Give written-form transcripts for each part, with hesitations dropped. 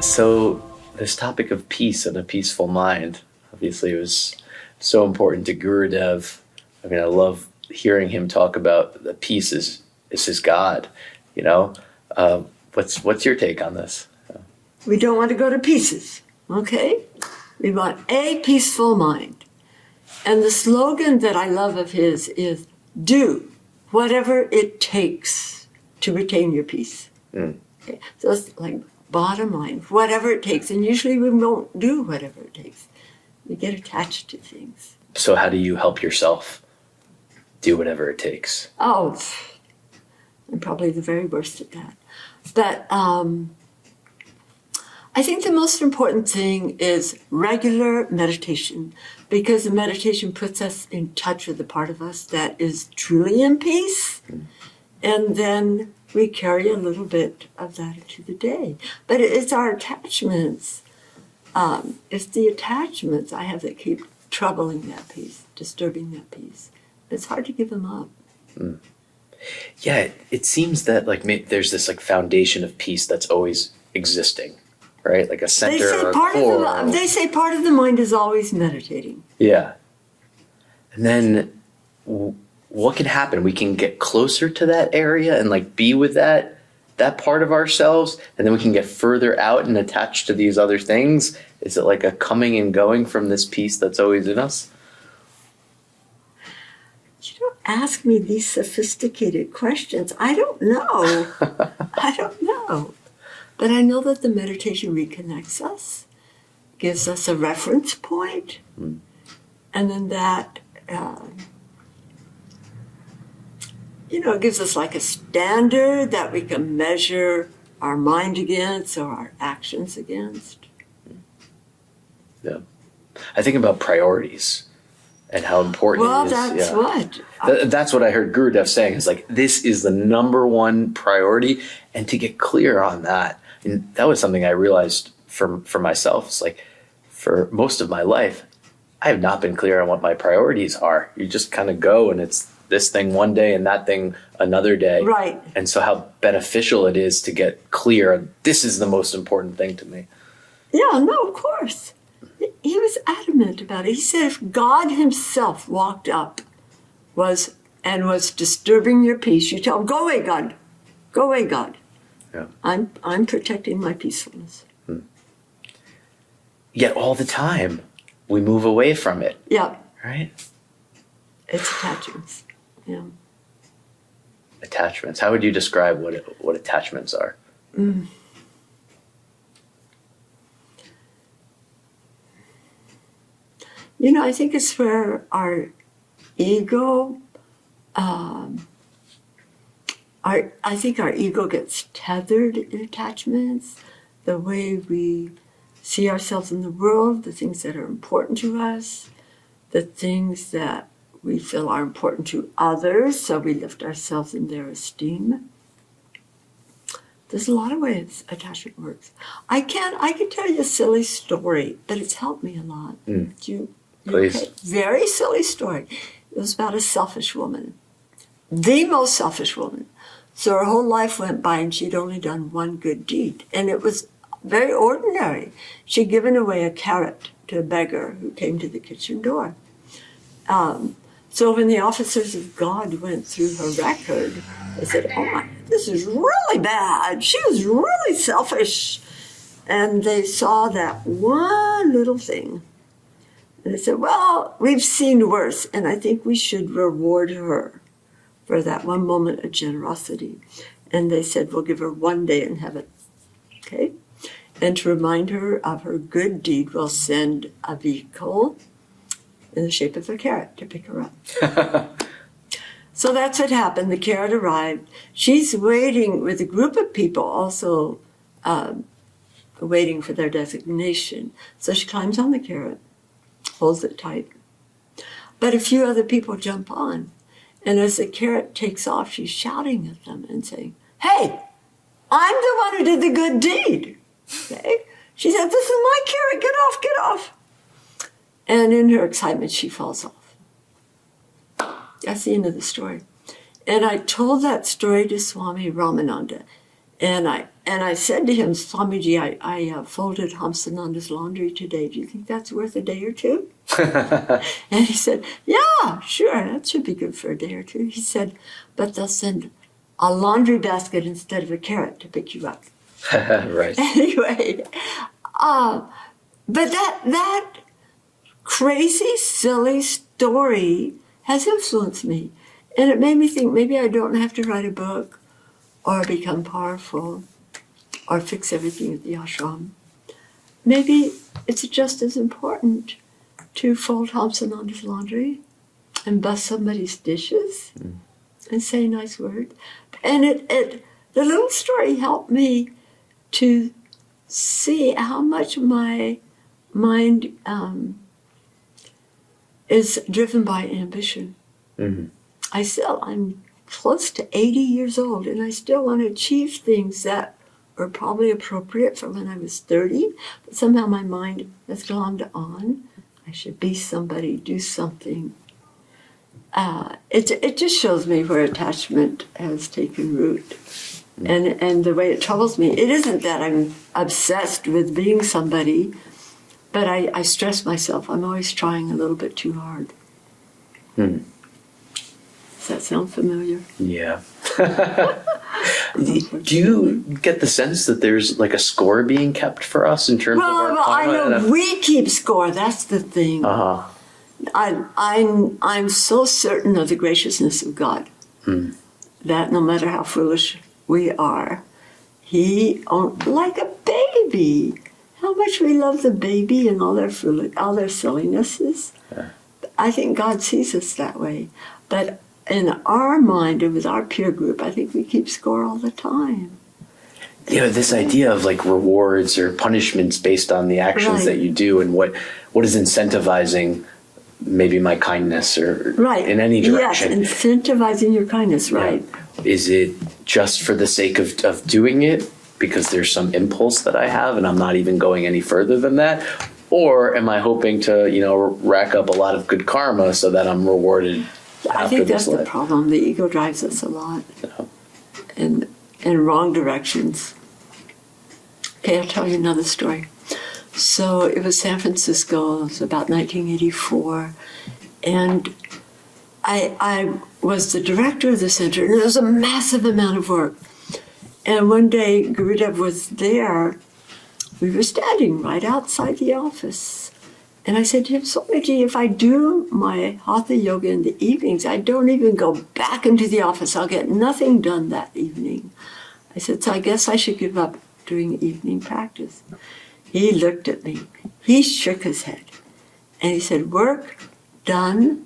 So this topic of peace and a peaceful mind, obviously it was so important to Gurudev. I mean, I love hearing him talk about the peace is his God, you know? What's your take on this? We don't want to go to pieces, okay? We want a peaceful mind. And the slogan that I love of his is, do whatever it takes to retain your peace. Okay? So it's like bottom line, whatever it takes. And usually we won't do whatever it takes. We get attached to things. So how do you help yourself do whatever it takes? Oh, I'm probably the very worst at that. But I think the most important thing is regular meditation, because the meditation puts us in touch with the part of us that is truly in peace. And then we carry a little bit of that into the day. But it's our attachments. It's the attachments I have that keep troubling that peace, disturbing that peace. It's hard to give them up. Yeah, it seems that like there's this like foundation of peace that's always existing, right? Like a center or a core. They say part of the mind is always meditating. Yeah. And then what can happen? We can get closer to that area and like be with that part of ourselves, and then we can get further out and attached to these other things. Is it like a coming and going from this peace that's always in us? You don't ask me these sophisticated questions. I don't know. I don't know. But I know that the meditation reconnects us, gives us a reference point, and then that, it gives us like a standard that we can measure our mind against or our actions against. Yeah. I think about priorities and how important it is. That's what I heard Gurudev saying, is like, this is the number one priority, and to get clear on that. And that was something I realized for myself. It's like, for most of my life, I have not been clear on what my priorities are. You just kind of go, and it's this thing one day and that thing another day. Right. And so how beneficial it is to get clear, this is the most important thing to me. Yeah, no, of course. He was adamant about it. He said if God himself walked up was disturbing your peace, you tell him, go away, God. Go away, God. Yeah. I'm protecting my peacefulness. Yet all the time, we move away from it. Yeah. Right? It's attachments. Yeah. Attachments. How would you describe what attachments are? I think it's where our ego, I think our ego gets tethered in attachments, the way we see ourselves in the world, the things that are important to us, the things that we feel are important to others, so we lift ourselves in their esteem. There's a lot of ways attachment works. I can tell you a silly story, but it's helped me a lot. Please. Okay? Very silly story. It was about a selfish woman, the most selfish woman. So her whole life went by and she'd only done one good deed. And it was very ordinary. She'd given away a carrot to a beggar who came to the kitchen door. So when the officers of God went through her record, they said, oh my, this is really bad. She was really selfish. And they saw that one little thing. And they said, well, we've seen worse, and I think we should reward her for that one moment of generosity. And they said, we'll give her one day in heaven. Okay? And to remind her of her good deed, we'll send a vehicle in the shape of a carrot to pick her up. So that's what happened. The carrot arrived. She's waiting with a group of people also waiting for their designation. So she climbs on the carrot, holds it tight. But a few other people jump on. And as the carrot takes off, she's shouting at them and saying, hey, I'm the one who did the good deed. Okay? She said, this is my carrot, get off, get off. And in her excitement, she falls off. That's the end of the story. And I told that story to Swami Ramananda. And I said to him, Swamiji, I folded Hamsananda's laundry today. Do you think that's worth a day or two? And he said, yeah, sure, that should be good for a day or two. He said, but they'll send a laundry basket instead of a carrot to pick you up. Right. Anyway, but that crazy, silly story has influenced me. And it made me think maybe I don't have to write a book or become powerful or fix everything at the ashram. Maybe it's just as important to fold Hamsananda's laundry and bust somebody's dishes and say a nice word. And the little story helped me to see how much my mind is driven by ambition. Mm-hmm. I'm close to 80 years old, and I still want to achieve things that were probably appropriate for when I was 30, but somehow my mind has glommed on. I should be somebody, do something. It just shows me where attachment has taken root. And the way it troubles me, it isn't that I'm obsessed with being somebody, but I stress myself. I'm always trying a little bit too hard. Does that sound familiar? Yeah. Do you get the sense that there's like a score being kept for us in terms of our karma? I know we keep score. That's the thing. Uh-huh. I'm so certain of the graciousness of God that no matter how foolish we are, He, like a baby, how much we love the baby and all their sillinesses. Yeah. I think God sees us that way. But in our mind and with our peer group, I think we keep score all the time. You know, this idea of like rewards or punishments based on the actions that you do and what is incentivizing maybe my kindness or in any direction. Yes, incentivizing your kindness, right. Yeah. Is it just for the sake of doing it because there's some impulse that I have and I'm not even going any further than that? Or am I hoping to, rack up a lot of good karma so that I'm rewarded? I think that's the problem. The ego drives us a lot in wrong directions. Okay, I'll tell you another story. So it was San Francisco. It was about 1984. And I was the director of the center, and it was a massive amount of work. And one day, Gurudev was there. We were standing right outside the office. And I said to him, Swamiji, if I do my Hatha yoga in the evenings, I don't even go back into the office. I'll get nothing done that evening. I said, so I guess I should give up doing evening practice. He looked at me. He shook his head. And he said, work done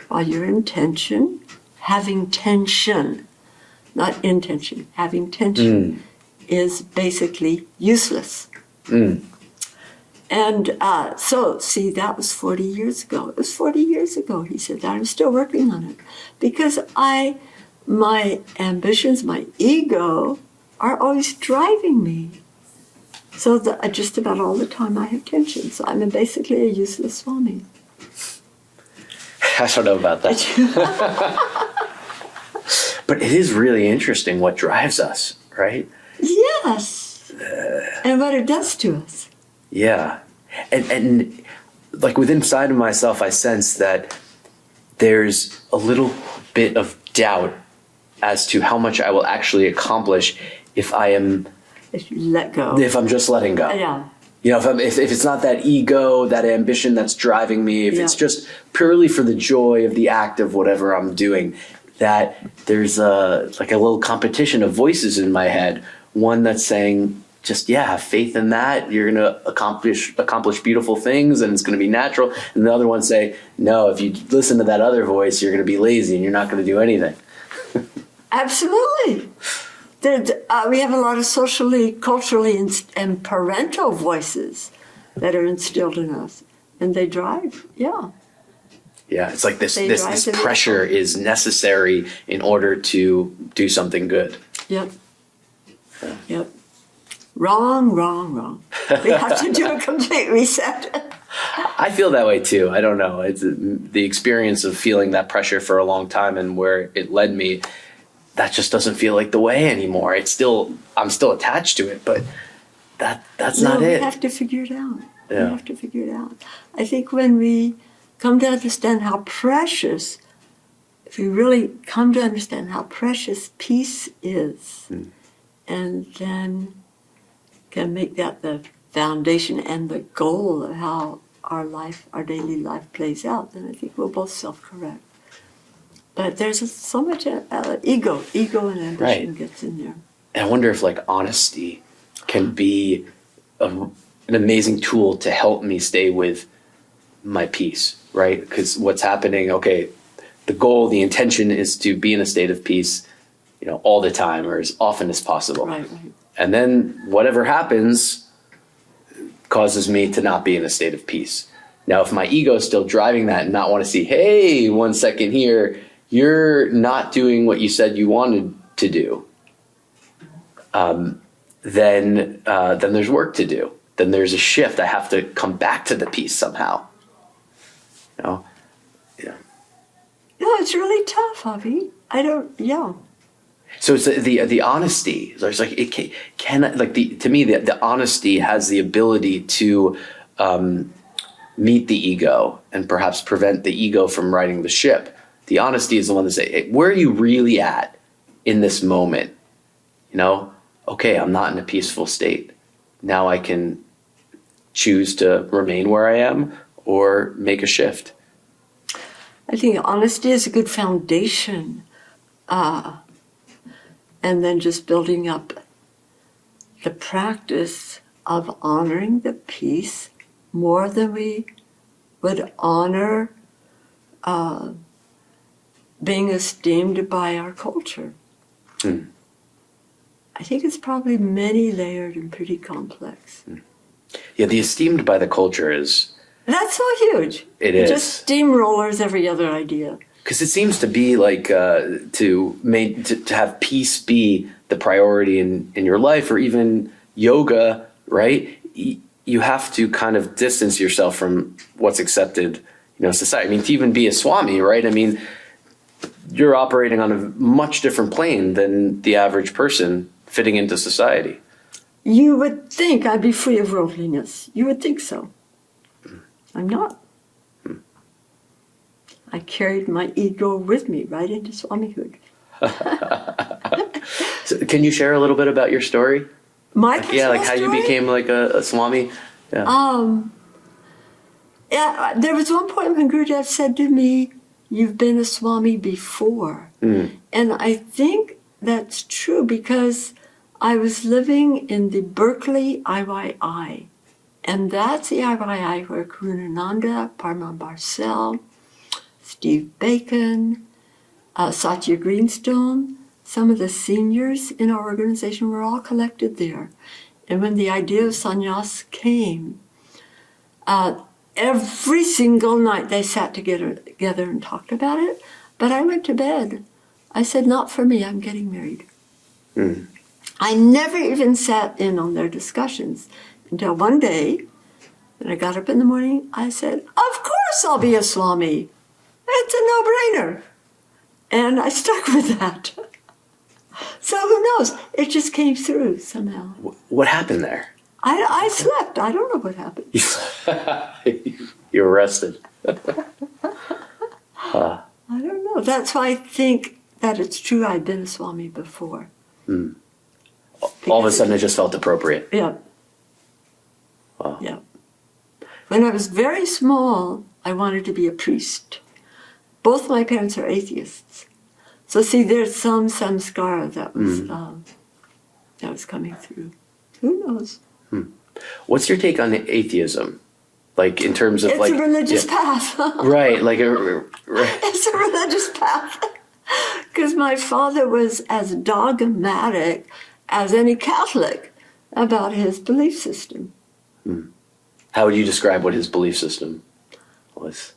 while you're in tension, having tension, not intention, having tension is basically useless. And so, see, that was 40 years ago. It was 40 years ago, he said that. I'm still working on it. Because my ambitions, my ego, are always driving me. So just about all the time I have tension. So I'm basically a useless Swami. I don't know about that. But it is really interesting what drives us, right? Yes. And what it does to us. Yeah. And like within inside of myself, I sense that there's a little bit of doubt as to how much I will actually accomplish if you let go. If I'm just letting go. Yeah. If it's not that ego, that ambition that's driving me, if it's just purely for the joy of the act of whatever I'm doing, that there's like a little competition of voices in my head. One that's saying, just have faith in that. You're going to accomplish beautiful things, and it's going to be natural. And the other one say, no, if you listen to that other voice, you're going to be lazy and you're not going to do anything. Absolutely. We have a lot of socially, culturally, and parental voices that are instilled in us, and they drive. Yeah, it's like this pressure is necessary in order to do something good. Yep. Wrong. We have to do a complete reset. I feel that way too. I don't know. It's the experience of feeling that pressure for a long time and where it led me that just doesn't feel like the way anymore. I'm still attached to it, but that's not it. We have to figure it out. Yeah. We have to figure it out. I think when we come to understand how precious, if we really come to understand how precious peace is, and then can make that the foundation and the goal of how our life, our daily life plays out, then I think we'll both self-correct. But there's so much ego and ambition gets in there. And I wonder if like honesty can be an amazing tool to help me stay with my peace, right? Because what's happening, okay, the goal, the intention is to be in a state of peace, all the time or as often as possible. Right. And then whatever happens causes me to not be in a state of peace. Now, if my ego is still driving that and not want to see, hey, 1 second here, you're not doing what you said you wanted to do, then there's work to do. Then there's a shift. I have to come back to the peace somehow. Yeah. No, it's really tough, Avi. So it's the honesty. It's like to me the honesty has the ability to meet the ego and perhaps prevent the ego from riding the ship. The honesty is the one to say, hey, where are you really at in this moment? Okay, I'm not in a peaceful state. Now I can choose to remain where I am or make a shift. I think honesty is a good foundation. And then just building up the practice of honoring the peace more than we would honor being esteemed by our culture. I think it's probably many layered and pretty complex. Yeah, the esteemed by the culture is... That's so huge. It is. Just steamrollers every other idea. Because it seems to be like to have peace be the priority in your life, or even yoga, right? You have to kind of distance yourself from what's accepted, society. I mean, to even be a Swami, right? I mean, you're operating on a much different plane than the average person fitting into society. You would think I'd be free of worldliness. You would think so. I'm not. I carried my ego with me right into Swamihood. So can you share a little bit about your story? My personal how you story? became like a Swami? Yeah. There was one point when Gurudev said to me, "You've been a Swami before." And I think that's true because I was living in the Berkeley IYI. And that's the IYI where Karunananda, Parman Barcel, Steve Bacon, Satya Greenstone, some of the seniors in our organization were all collected there. And when the idea of sannyas came, every single night they sat together and talked about it. But I went to bed. I said, not for me, I'm getting married. I never even sat in on their discussions until one day, when I got up in the morning, I said, of course I'll be a Swami. It's a no-brainer. And I stuck with that. So who knows? It just came through somehow. What happened there? I slept. I don't know what happened. You were rested. I don't know. That's why I think that it's true I'd been a Swami before. All of a sudden it just felt appropriate. Yeah. Wow. Yeah. When I was very small, I wanted to be a priest. Both my parents are atheists. So see, there's some samskara that was coming through. Who knows? What's your take on atheism? Like in terms of it's a religious path. Right. It's a religious path. Because my father was as dogmatic as any Catholic about his belief system. How would you describe what his belief system was?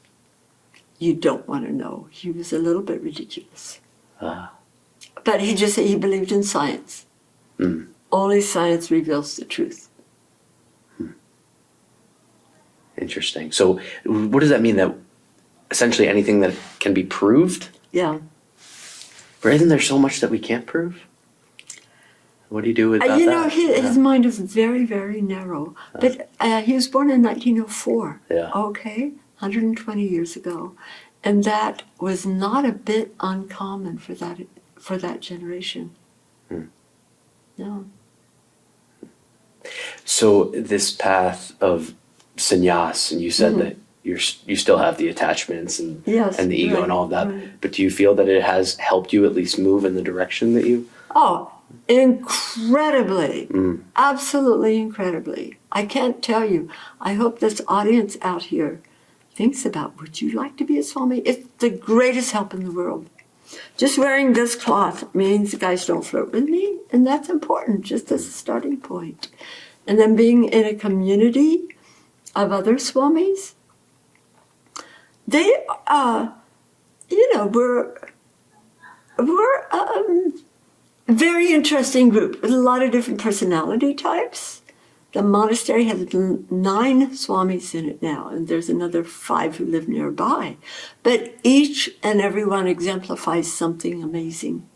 You don't want to know. He was a little bit ridiculous. But he believed in science. Only science reveals the truth. Interesting. So what does that mean? That essentially anything that can be proved? Yeah. But isn't there so much that we can't prove? What do you do with that? His mind is very, very narrow. But he was born in 1904. Yeah. Okay, 120 years ago. And that was not a bit uncommon for that generation. No. So this path of sannyas, and you said that you still have the attachments and the ego and all of that, but do you feel that it has helped you at least move in the direction that you? Oh, incredibly. Absolutely incredibly. I can't tell you. I hope this audience out here thinks about, would you like to be a Swami? It's the greatest help in the world. Just wearing this cloth means guys don't flirt with me, and that's important, just as a starting point. And then being in a community of other Swamis, they, we're a very interesting group with a lot of different personality types. The monastery has 9 Swamis in it now, and there's another 5 who live nearby. But each and every one exemplifies something amazing.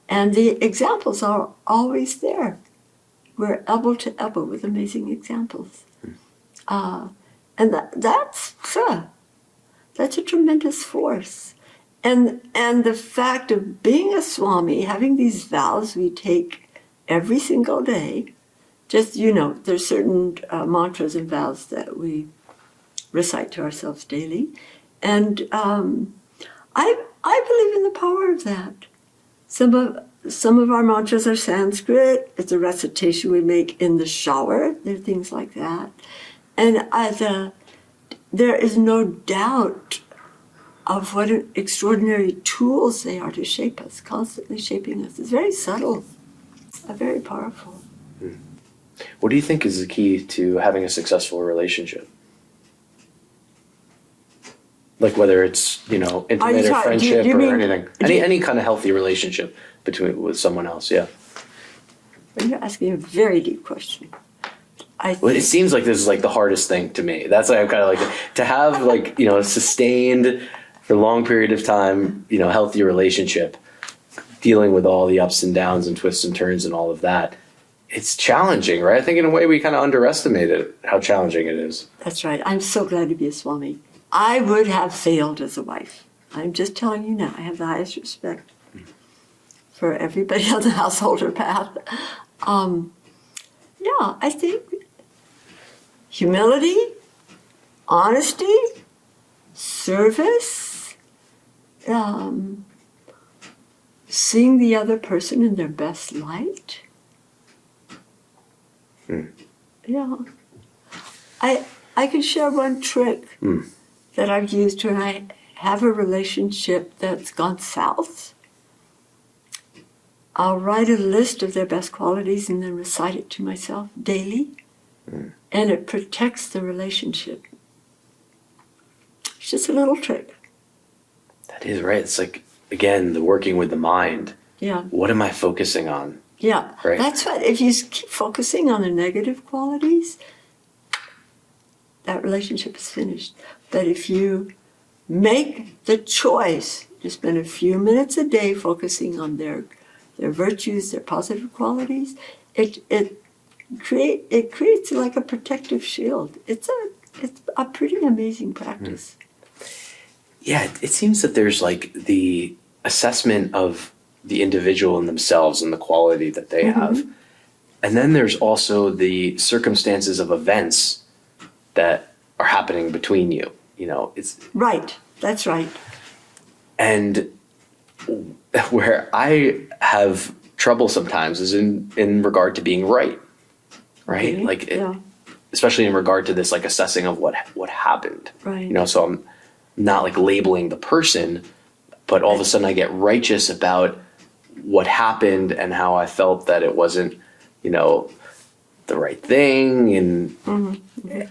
And the examples are always there. We're elbow to elbow with amazing examples. And that's a tremendous force. And the fact of being a Swami, having these vows we take every single day, just, there's certain mantras and vows that we recite to ourselves daily. And I believe in the power of that. Some of our mantras are Sanskrit. It's a recitation we make in the shower. There are things like that. And there is no doubt of what extraordinary tools they are to shape us, constantly shaping us. It's very subtle, very powerful. What do you think is the key to having a successful relationship? Like whether it's, intimate or friendship or anything. Any kind of healthy relationship with someone else, yeah. Well, you're asking a very deep question. Well, it seems like this is like the hardest thing to me. That's why I'm kind of like, to have like, sustained for a long period of time, healthy relationship, dealing with all the ups and downs and twists and turns and all of that. It's challenging, right? I think in a way we kind of underestimated how challenging it is. That's right. I'm so glad to be a Swami. I would have failed as a wife. I'm just telling you now. I have the highest respect for everybody on the householder path. I think humility, honesty, service, seeing the other person in their best light. Yeah. I can share one trick that I've used when I have a relationship that's gone south. I'll write a list of their best qualities and then recite it to myself daily. And it protects the relationship. It's just a little trick. That is right. It's like, again, the working with the mind. Yeah. What am I focusing on? Yeah. Right. That's what, if you keep focusing on the negative qualities, that relationship is finished. But if you make the choice to spend a few minutes a day focusing on their virtues, their positive qualities, it creates like a protective shield. It's a pretty amazing practice. Yeah, it seems that there's like the assessment of the individual in themselves and the quality that they have. And then there's also the circumstances of events that are happening between you. It's right. That's right. And where I have trouble sometimes is in regard to being right. Okay. Like, especially in regard to this, like assessing of what happened. Right. So I'm not like labeling the person, but all of a sudden I get righteous about what happened and how I felt that it wasn't, the right thing.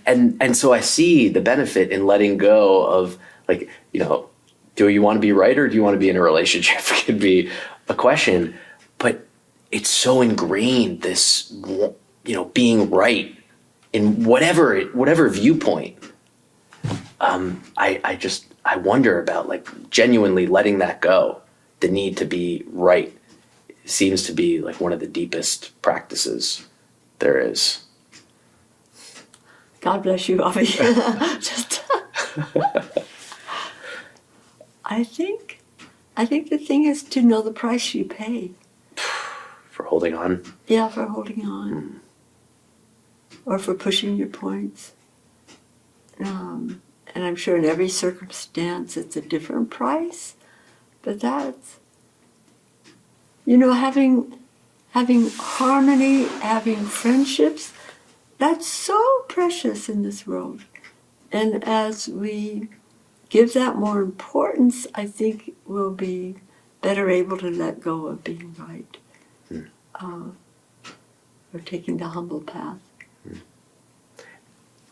And so I see the benefit in letting go of like, do you want to be right or do you want to be in a relationship? It could be a question, but it's so ingrained, this, being right in whatever viewpoint. I wonder about like genuinely letting that go the need to be right seems to be like one of the deepest practices there is. God bless you, Avi. I think the thing is to know the price you pay. For holding on? Yeah, for holding on. Or for pushing your points. And I'm sure in every circumstance it's a different price. But that's, having harmony, having friendships, that's so precious in this world. And as we give that more importance, I think we'll be better able to let go of being right. Or taking the humble path.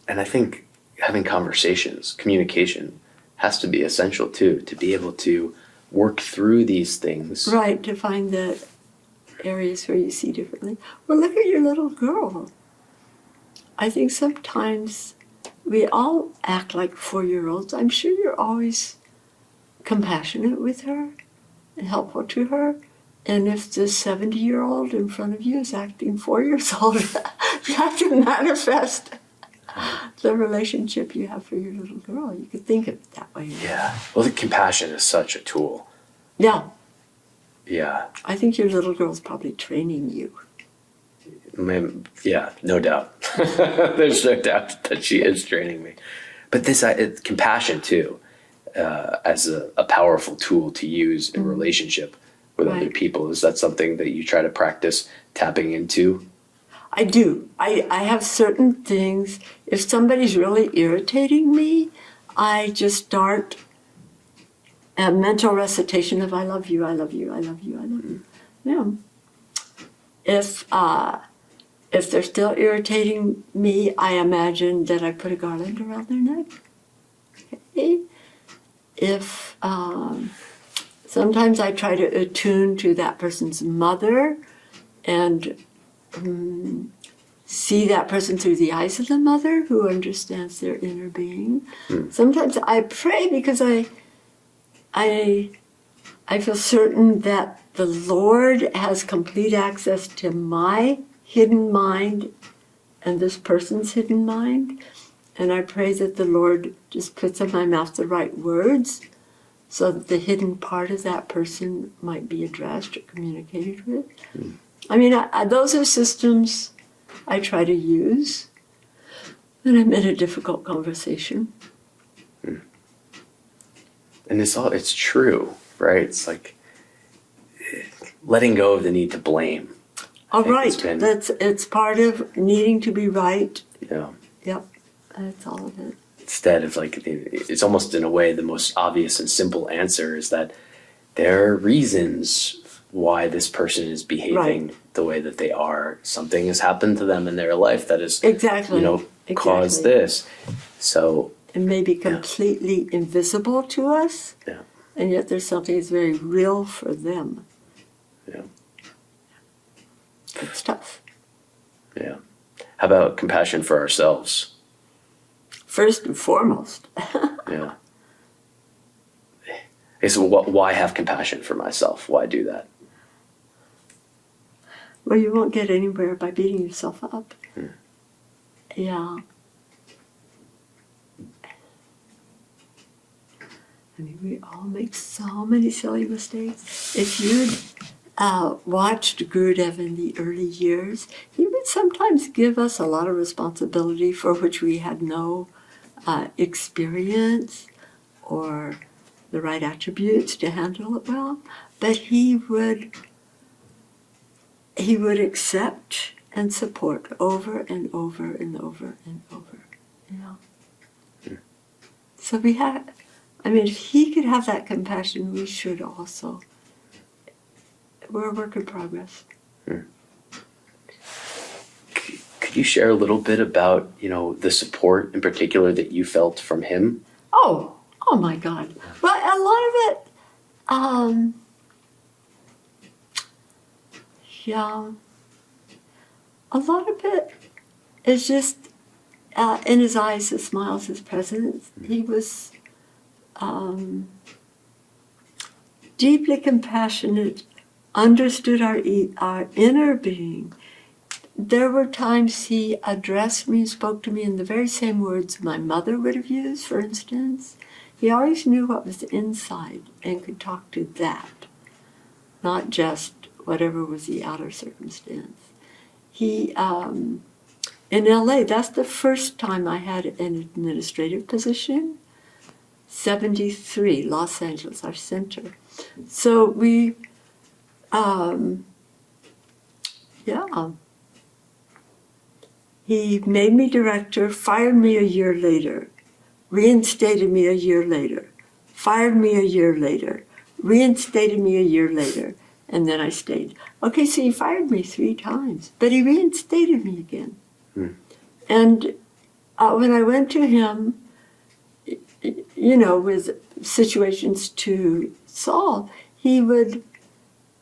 And I think having conversations, communication, has to be essential too, to be able to work through these things. Right, to find the areas where you see differently. Well, look at your little girl. I think sometimes we all act like 4-year-olds. I'm sure you're always compassionate with her and helpful to her. And if the 70-year-old in front of you is acting 4 years old, you have to manifest the relationship you have for your little girl. You could think of it that way. Yeah. Well, the compassion is such a tool. Yeah. Yeah. I think your little girl's probably training you. Yeah, no doubt. There's no doubt that she is training me. But this compassion too, as a powerful tool to use in relationship with other people. Is that something that you try to practice tapping into? I do. I have certain things. If somebody's really irritating me, I just start a mental recitation of I love you, I love you, I love you, I love you. Yeah. If they're still irritating me, I imagine that I put a garland around their neck. Okay. If sometimes I try to attune to that person's mother and see that person through the eyes of the mother who understands their inner being. Sometimes I pray because I feel certain that the Lord has complete access to my hidden mind and this person's hidden mind. And I pray that the Lord just puts in my mouth the right words so that the hidden part of that person might be addressed or communicated with. I mean, those are systems I try to use when I'm in a difficult conversation. And it's true, right? It's like letting go of the need to blame. Oh, right. It's part of needing to be right. Yeah. Yep. That's all of it. Instead of it's almost in a way the most obvious and simple answer is that there are reasons why this person is behaving the way that they are. Something has happened to them in their life that has caused this. So it may be completely invisible to us, and yet there's something that's very real for them. Yeah. It's tough. Yeah. How about compassion for ourselves? First and foremost. Yeah. Okay, so why have compassion for myself? Why do that? Well, you won't get anywhere by beating yourself up. Yeah. I mean, we all make so many silly mistakes. If you'd watched Gurudev in the early years, he would sometimes give us a lot of responsibility for which we had no experience or the right attributes to handle it well. But he would accept and support over and over and over and over. So if he could have that compassion, we should also. We're a work in progress. Could you share a little bit about, the support in particular that you felt from him? Oh my God. Well, a lot of it, a lot of it is just in his eyes, his smiles, his presence. He was deeply compassionate, understood our inner being. There were times he addressed me and spoke to me in the very same words my mother would have used, for instance. He always knew what was inside and could talk to that, not just whatever was the outer circumstance. He, in LA, that's the first time I had an administrative position. 73, Los Angeles, our center. So we, he made me director, fired me a year later, reinstated me a year later, fired me a year later, reinstated me a year later, and then I stayed. Okay, so he fired me 3 times, but he reinstated me again. And when I went to him, you know, with situations to solve, he would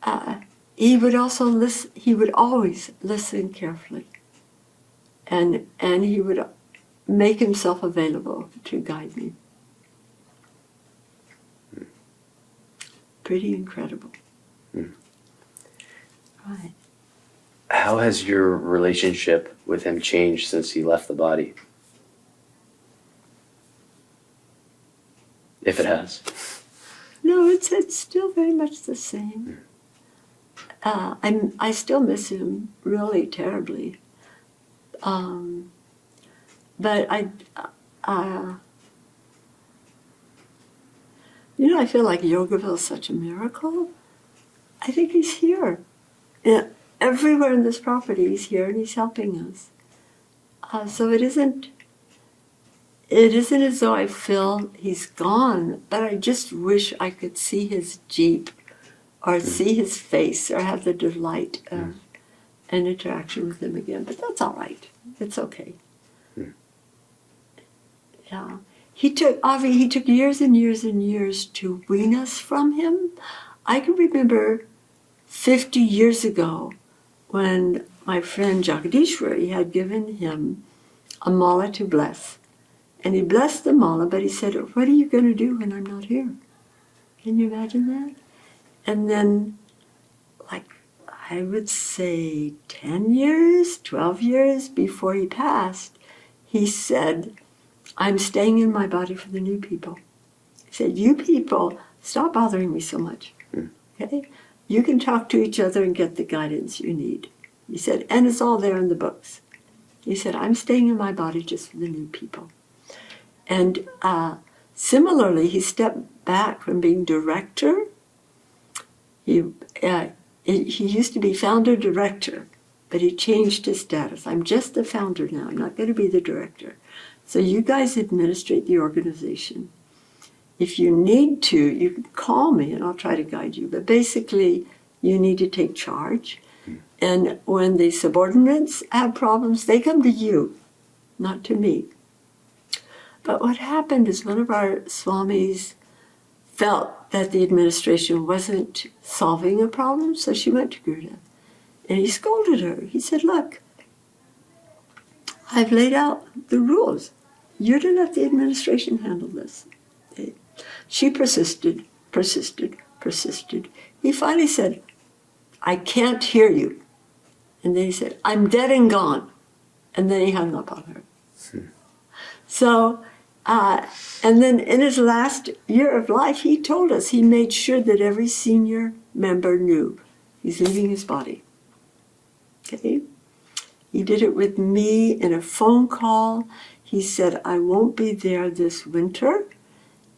also listen. He would always listen carefully, and he would make himself available to guide me. Pretty incredible. Right. How has your relationship with him changed since he left the body? If it has. No, it's still very much the same. I still miss him really terribly. But I feel like Yogaville is such a miracle. I think he's here. Yeah, everywhere in this property he's here and he's helping us. So it isn't as though I feel he's gone, but I just wish I could see his Jeep or see his face or have the delight of an interaction with him again. But that's all right. It's okay. Yeah. He took years and years and years to wean us from him. I can remember 50 years ago when my friend Jagadishwari had given him a mala to bless. And he blessed the mala, but he said, "What are you going to do when I'm not here?" Can you imagine that? And then, like, I would say 10 years, 12 years before he passed, he said, "I'm staying in my body for the new people." He said, "You people, stop bothering me so much. Okay? You can talk to each other and get the guidance you need." He said, "And it's all there in the books." He said, "I'm staying in my body just for the new people." And similarly, he stepped back from being director. He used to be founder director, but he changed his status. "I'm just the founder now. I'm not going to be the director. So you guys administrate the organization. If you need to, you can call me and I'll try to guide you. But basically, you need to take charge. And when the subordinates have problems, they come to you, not to me." But what happened is one of our swamis felt that the administration wasn't solving a problem, so she went to Gurudev. And he scolded her. He said, "Look, I've laid out the rules. You're to let the administration handle this." She persisted. He finally said, "I can't hear you." And then he said, "I'm dead and gone." And then he hung up on her. So, and then in his last year of life, he told us he made sure that every senior member knew he's leaving his body. Okay? He did it with me in a phone call. He said, "I won't be there this winter."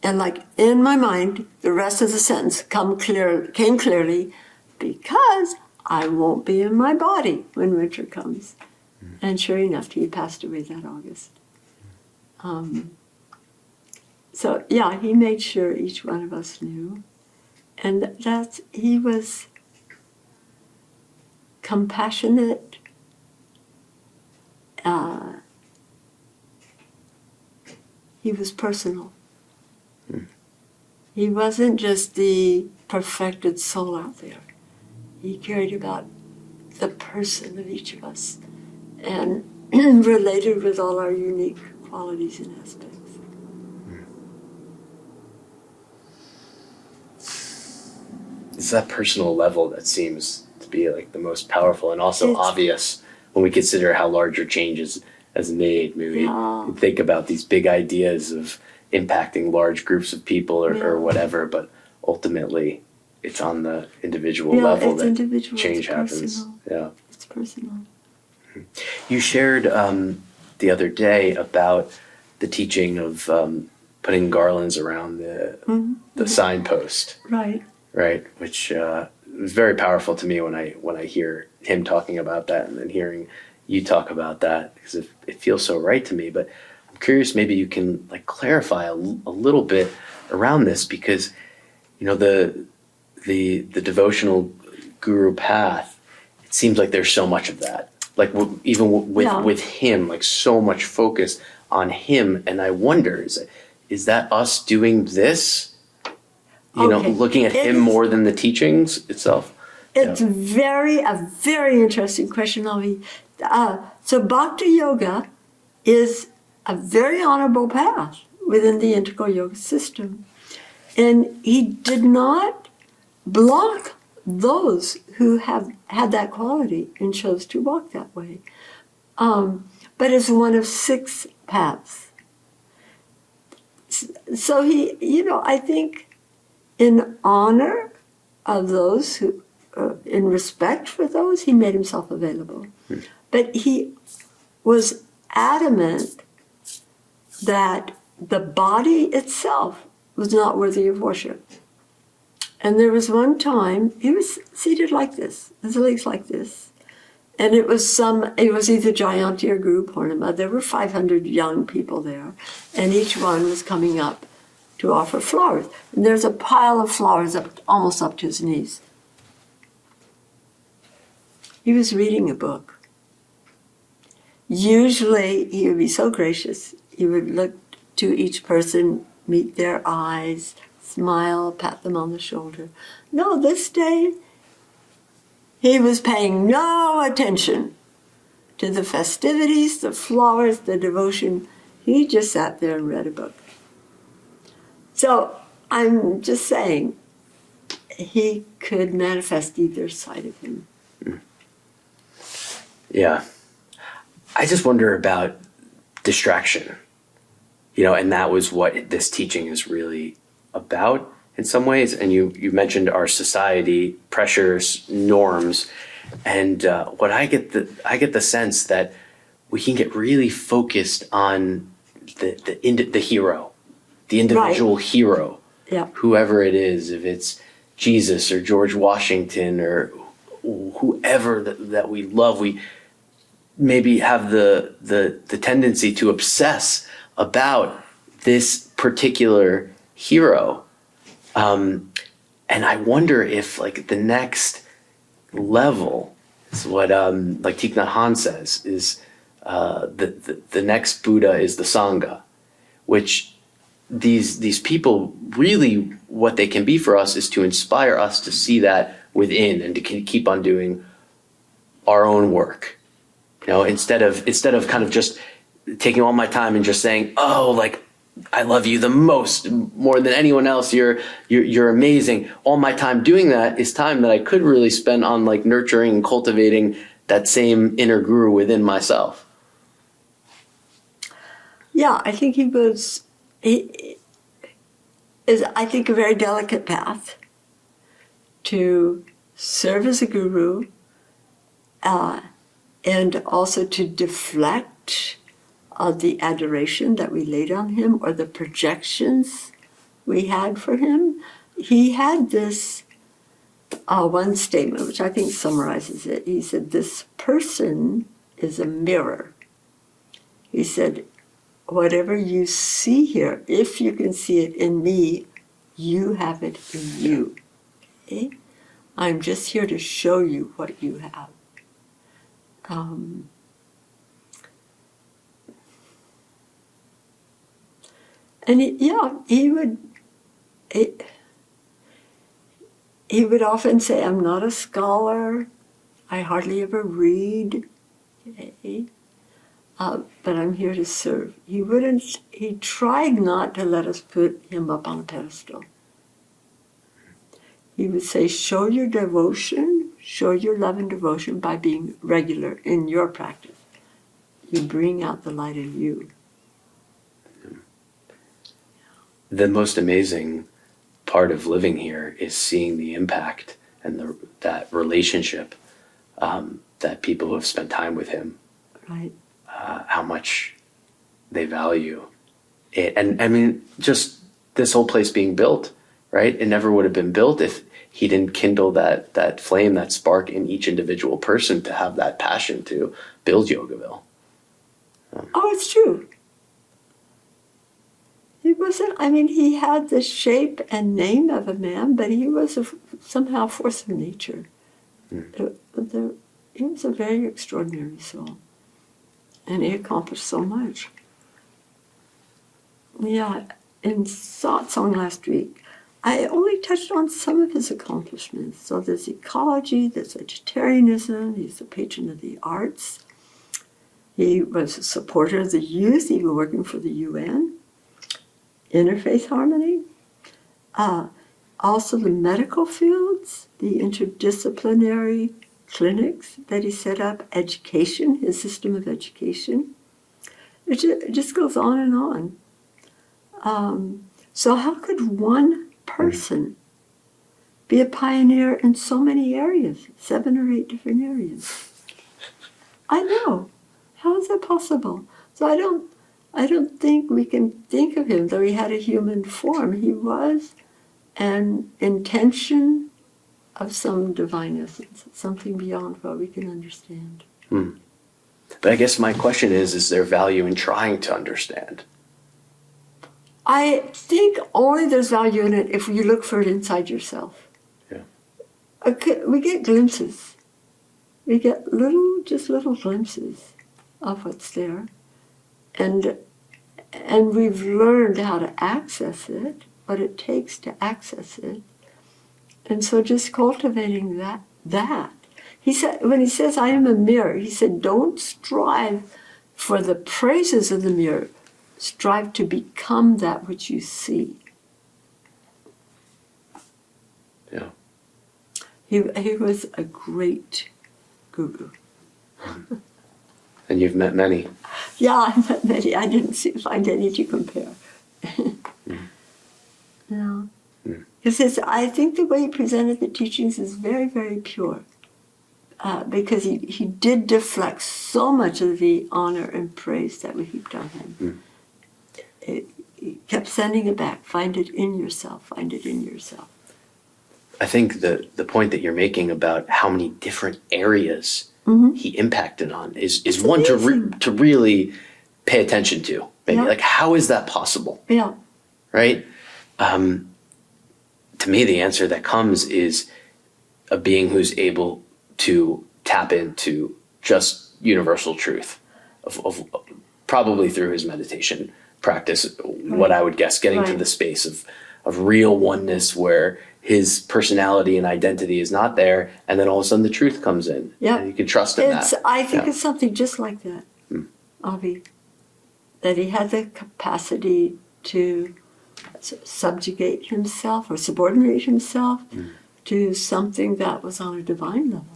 And like in my mind, the rest of the sentence came clearly, "because I won't be in my body when winter comes." And sure enough, he passed away that August. So yeah, he made sure each one of us knew. And he was compassionate, he was personal. He wasn't just the perfected soul out there. He cared about the person of each of us and related with all our unique qualities and aspects. it's that personal level that seems to be like the most powerful and also obvious when we consider how larger changes has made. Maybe think about these big ideas of impacting large groups of people or whatever, but ultimately it's on the individual level that change happens. Yeah, it's personal. You shared the other day about the teaching of putting garlands around the signpost. Right, which was very powerful to me when I hear him talking about that and then hearing you talk about that, because it feels so right to me. But I'm curious, maybe you can like clarify a little bit around this, because the devotional guru path, it seems like there's so much of that. Like even with him, like so much focus on him, and I wonder, is that us doing this? Looking at him more than the teachings itself. It's a very interesting question, Avi. So Bhakti Yoga is a very honorable path within the integral yoga system, and he did not block those who have had that quality and chose to walk that way. But it's one of 6 paths. So he, I think in honor of those who, in respect for those, he made himself available. But he was adamant that the body itself was not worthy of worship. And there was one time, he was seated like this, his legs like this. And it was either Jayanti or Guru Purnima. There were 500 young people there, and each one was coming up to offer flowers. And there's a pile of flowers almost up to his knees. He was reading a book. Usually, he would be so gracious. He would look to each person, meet their eyes, smile, pat them on the shoulder. No, this day, he was paying no attention to the festivities, the flowers, the devotion. He just sat there and read a book. So I'm just saying, he could manifest either side of him. Yeah. I just wonder about distraction, and that was what this teaching is really about in some ways. And you mentioned our society, pressures, norms, and what I get the sense that we can get really focused on the hero, the individual hero, whoever it is, if it's Jesus or George Washington or whoever that we love. We maybe have the tendency to obsess about this particular hero. And I wonder if like the next level is what like Thich Nhat Hanh says is the next Buddha is the Sangha, which these people really, what they can be for us is to inspire us to see that within and to keep on doing our own work. Instead of kind of just taking all my time and just saying, oh, like, I love you the most, more than anyone else. You're amazing. All my time doing that is time that I could really spend on like nurturing and cultivating that same inner guru within myself. Yeah, I think he is I think a very delicate path to serve as a guru, and also to deflect the adoration that we laid on him or the projections we had for him. He had this one statement, which I think summarizes it. He said, this person is a mirror. He said, whatever you see here, if you can see it in me, you have it in you. Okay? I'm just here to show you what you have. And he would often say, I'm not a scholar, I hardly ever read, okay? But I'm here to serve. He tried not to let us put him up on a pedestal. he would say, show your devotion, show your love and devotion by being regular in your practice. You bring out the light in you. The most amazing part of living here is seeing the impact and that relationship that people who have spent time with him, right? How much they value it. And I mean, just this whole place being built, right? It never would have been built if he didn't kindle that flame, that spark in each individual person to have that passion to build Yogaville. Oh, it's true. He wasn't, I mean, he had the shape and name of a man, but he was somehow a force of nature. He was a very extraordinary soul. And he accomplished so much. Yeah, in Satsang last week, I only touched on some of his accomplishments. So there's ecology, there's vegetarianism, he's a patron of the arts. He was a supporter of the youth, even working for the UN. Interfaith harmony. Also the medical fields, the interdisciplinary clinics that he set up, education, his system of education. It just goes on and on. So how could one person be a pioneer in so many areas, 7 or 8 different areas? I know. How is that possible? So I don't think we can think of him, though he had a human form. He was an intention of some divine essence, something beyond what we can understand. But I guess my question is there value in trying to understand? I think only there's value in it if you look for it inside yourself. Yeah. Okay, we get glimpses. We get just little glimpses of what's there. And we've learned how to access it, what it takes to access it. And so just cultivating that. He said, when he says, I am a mirror, he said, don't strive for the praises of the mirror. Strive to become that which you see. Yeah. He was a great guru. And you've met many. Yeah, I met many. I didn't find any to compare. No. Because I think the way he presented the teachings is very, very pure. Because he did deflect so much of the honor and praise that we heaped on him. He kept sending it back. Find it in yourself. Find it in yourself. I think the point that you're making about how many different areas he impacted on is one to really pay attention to. Maybe like, how is that possible? Yeah. Right? To me, the answer that comes is a being who's able to tap into just universal truth, of probably through his meditation practice. What I would guess, getting to the space of real oneness where his personality and identity is not there, and then all of a sudden the truth comes in. Yeah, you can trust in that. I think it's something just like that, Avi, that he had the capacity to subjugate himself or subordinate himself to something that was on a divine level.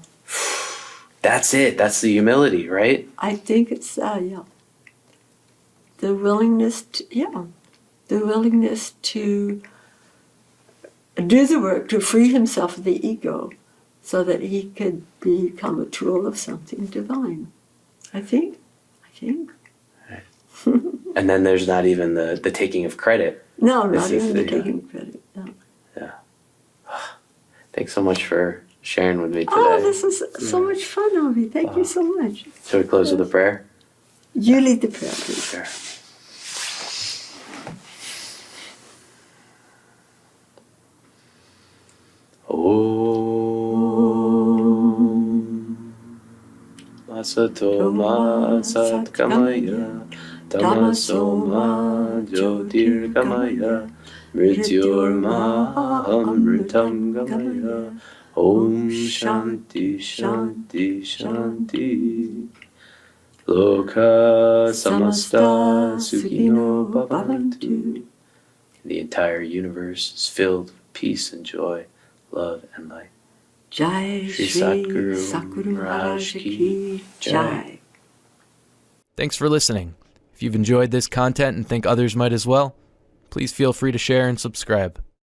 That's it. That's the humility, right? I think it's the willingness to do the work to free himself of the ego so that he could become a tool of something divine. I think. Right. And then there's not even the taking of credit. No, not even the taking of credit. No. Yeah. Thanks so much for sharing with me today. Oh, this is so much fun, Avi. Thank you so much. Shall we close with a prayer? You lead the prayer, please. Sure. Asato ma satkamaya, tamaso ma jyotirgamaya, mrityorma amritam gamaya. Om Shanti Shanti Shanti. Loka samasta sukhino bhavantu. The entire universe is filled with peace and joy, love, and light. Jai Shri Satguru Maharaj Ki Jai. Thanks for listening. If you've enjoyed this content and think others might as well, please feel free to share and subscribe.